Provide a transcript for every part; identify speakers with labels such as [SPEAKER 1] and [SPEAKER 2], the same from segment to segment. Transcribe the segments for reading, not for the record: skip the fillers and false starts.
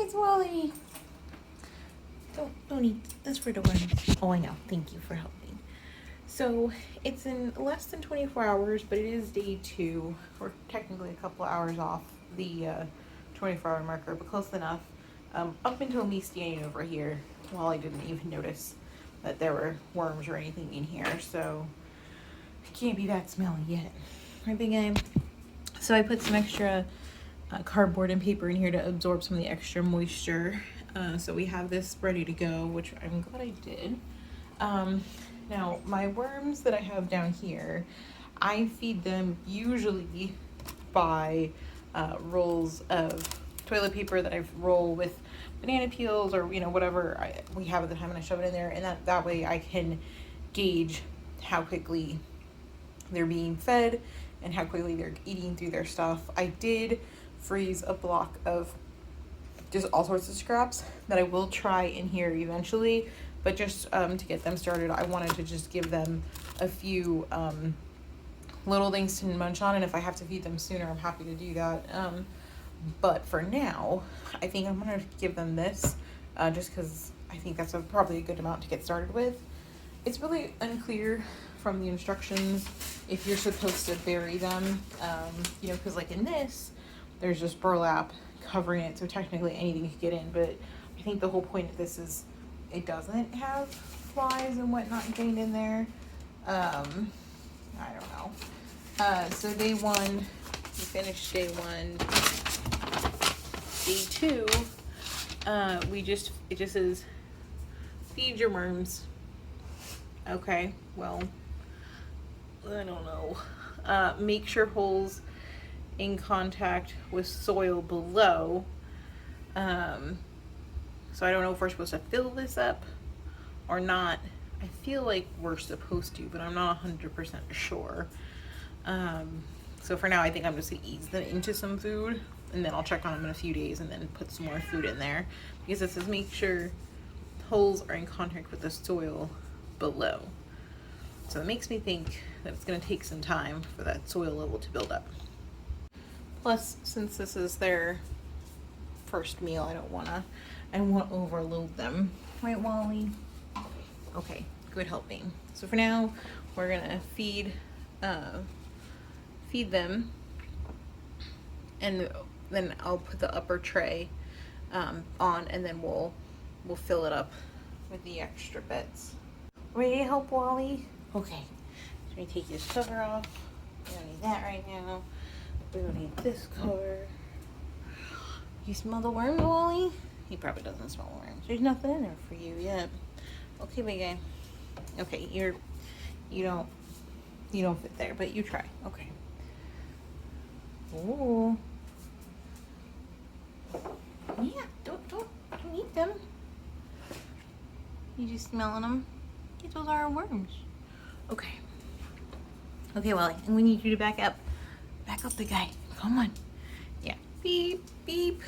[SPEAKER 1] it's Wally. Don't eat. That's for the worms. Oh, I know. Thank you for helping. So it's in less than 24 hours, but it is day 2. We're technically a couple hours off the 24-hour marker, but close enough. Up until me standing over here, Wally didn't even notice that there were worms or anything in here, so it can't be that smelly yet. Right, big guy? So I put some extra cardboard and paper in here to absorb some of the extra moisture. So we have this ready to go, which I'm glad I did. Now, my worms that I have down here, I feed them usually by rolls of toilet paper that I roll with banana peels or, you know, whatever we have at the time, and I shove it in there, and that way I can gauge how quickly they're being fed and how quickly they're eating through their stuff. I did freeze a block of just all sorts of scraps that I will try in here eventually, but just to get them started, I wanted to just give them a few little things to munch on, and if I have to feed them sooner, I'm happy to do that. But for now, I think I'm gonna give them this just because I think that's probably a good amount to get started with. It's really unclear from the instructions if you're supposed to bury them, you know, because like in this, there's just burlap covering it, so technically anything could get in, but I think the whole point of this is it doesn't have flies and whatnot getting in there. I don't know. So day 1, we finished day 1. Day 2, it just says feed your worms. Okay, well, I don't know. Make sure holes in contact with soil below. So I don't know if we're supposed to fill this up or not. I feel like we're supposed to, but I'm not 100% sure. So for now, I think I'm just gonna ease them into some food, and then I'll check on them in a few days and then put some more food in there, because it says make sure holes are in contact with the soil below. So it makes me think that it's gonna take some time for that soil level to build up. Plus, since this is their first meal, I don't want to overload them. Right, Wally? Okay, good helping. So for now, we're gonna feed them, and then I'll put the upper tray on, and then we'll fill it up with the extra bits. Ready to help, Wally? Okay. So we take this cover off. We don't need that right now. We don't need this cover. You smell the worms, Wally? He probably doesn't smell the worms. There's nothing in there for you yet. Okay, big guy. Okay, you don't fit there, but you try. Okay. Ooh. Yeah, don't eat them. You just smelling them? Yeah, those are worms. Okay. Okay, Wally, and we need you to back up. Back up, big guy. Come on. Yeah. Beep, beep,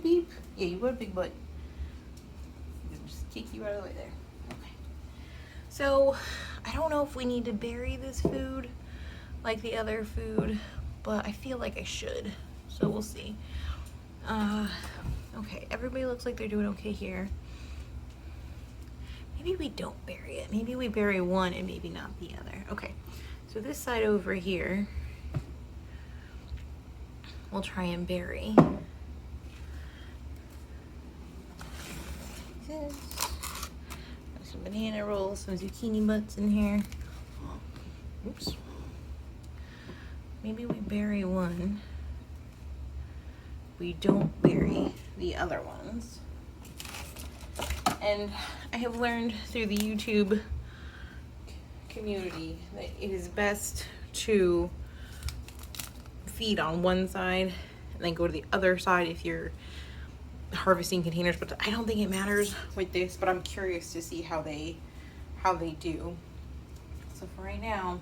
[SPEAKER 1] beep. Yeah, you got a big butt. Just kick you out of the way there. Okay. So, I don't know if we need to bury this food like the other food, but I feel like I should. So we'll see. Okay, everybody looks like they're doing okay here. Maybe we don't bury it. Maybe we bury one and maybe not the other. Okay, so this side over here, we'll try and bury. This. Some banana rolls, some zucchini butts in here. Oops. Maybe we bury one. We don't bury the other ones. And I have learned through the YouTube community that it is best to feed on one side and then go to the other side if you're harvesting containers, but I don't think it matters with this, but I'm curious to see how they do. So for right now,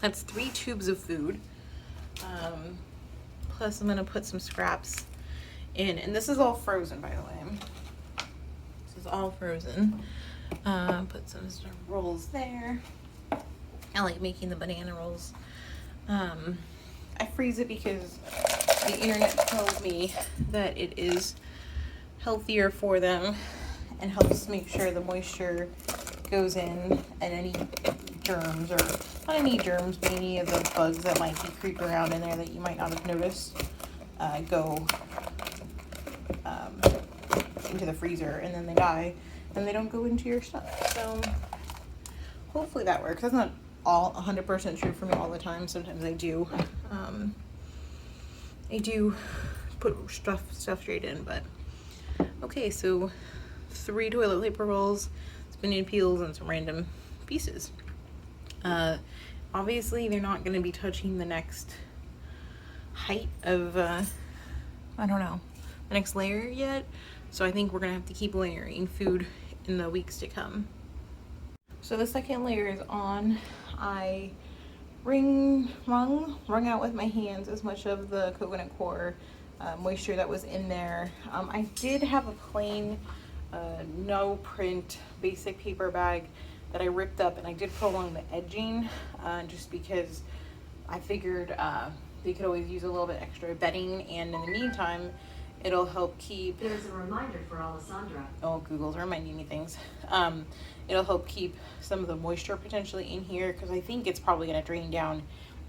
[SPEAKER 1] that's 3 tubes of food. Plus I'm gonna put some scraps in, and this is all frozen, by the way. This is all frozen. Put some rolls there. I like making the banana rolls. I freeze it because the internet tells me that it is healthier for them and helps make sure the moisture goes in and any germs, or not any germs, but any of the bugs that might be creeping around in there that you might not have noticed, go into the freezer, and then they die and they don't go into your stuff. So hopefully that works. That's not all 100% true for me all the time. Sometimes I do put stuff straight in, but okay. So 3 toilet paper rolls, spinach peels, and some random pieces. Obviously they're not going to be touching the next height of I don't know, the next layer yet, so I think we're gonna have to keep layering food in the weeks to come. So the second layer is on. I wrung out with my hands as much of the coconut coir moisture that was in there. I did have a plain no print basic paper bag that I ripped up, and I did put along the edging just because I figured they could always use a little bit extra bedding, and in the meantime it'll help keep...
[SPEAKER 2] There's a reminder for Alessandra.
[SPEAKER 1] Oh, Google's reminding me things. It'll help keep some of the moisture potentially in here, because I think it's probably going to drain down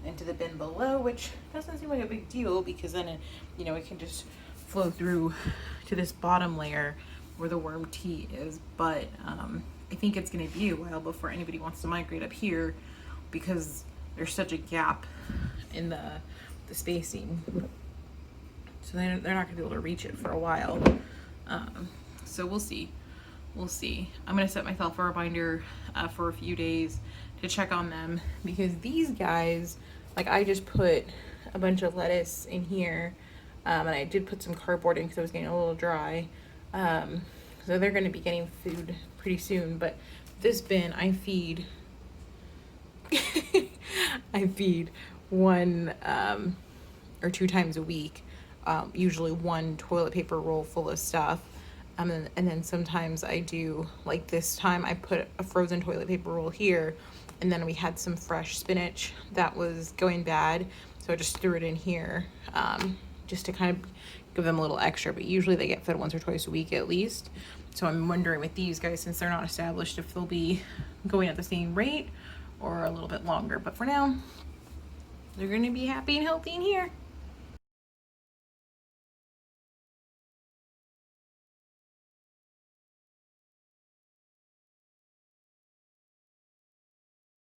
[SPEAKER 1] into the bin below, which doesn't seem like a big deal, because then it, you know, it can just flow through to this bottom layer where the worm tea is. But I think it's going to be a while before anybody wants to migrate up here, because there's such a gap in the spacing, so they're not going to be able to reach it for a while. So we'll see. I'm going to set myself a reminder for a few days to check on them, because these guys, like, I just put a bunch of lettuce in here, and I did put some cardboard in because it was getting a little dry. So they're going to be getting food pretty soon. But this bin, I feed one or 2 times a week, usually 1 toilet paper roll full of stuff. And then sometimes I do, like this time I put a frozen toilet paper roll here, and then we had some fresh spinach that was going bad, so I just threw it in here, just to kind of give them a little extra. But usually they get fed once or twice a week at least. So I'm wondering with these guys, since they're not established, if they'll be going at the same rate or a little bit longer. But for now, they're going to be happy and healthy in here.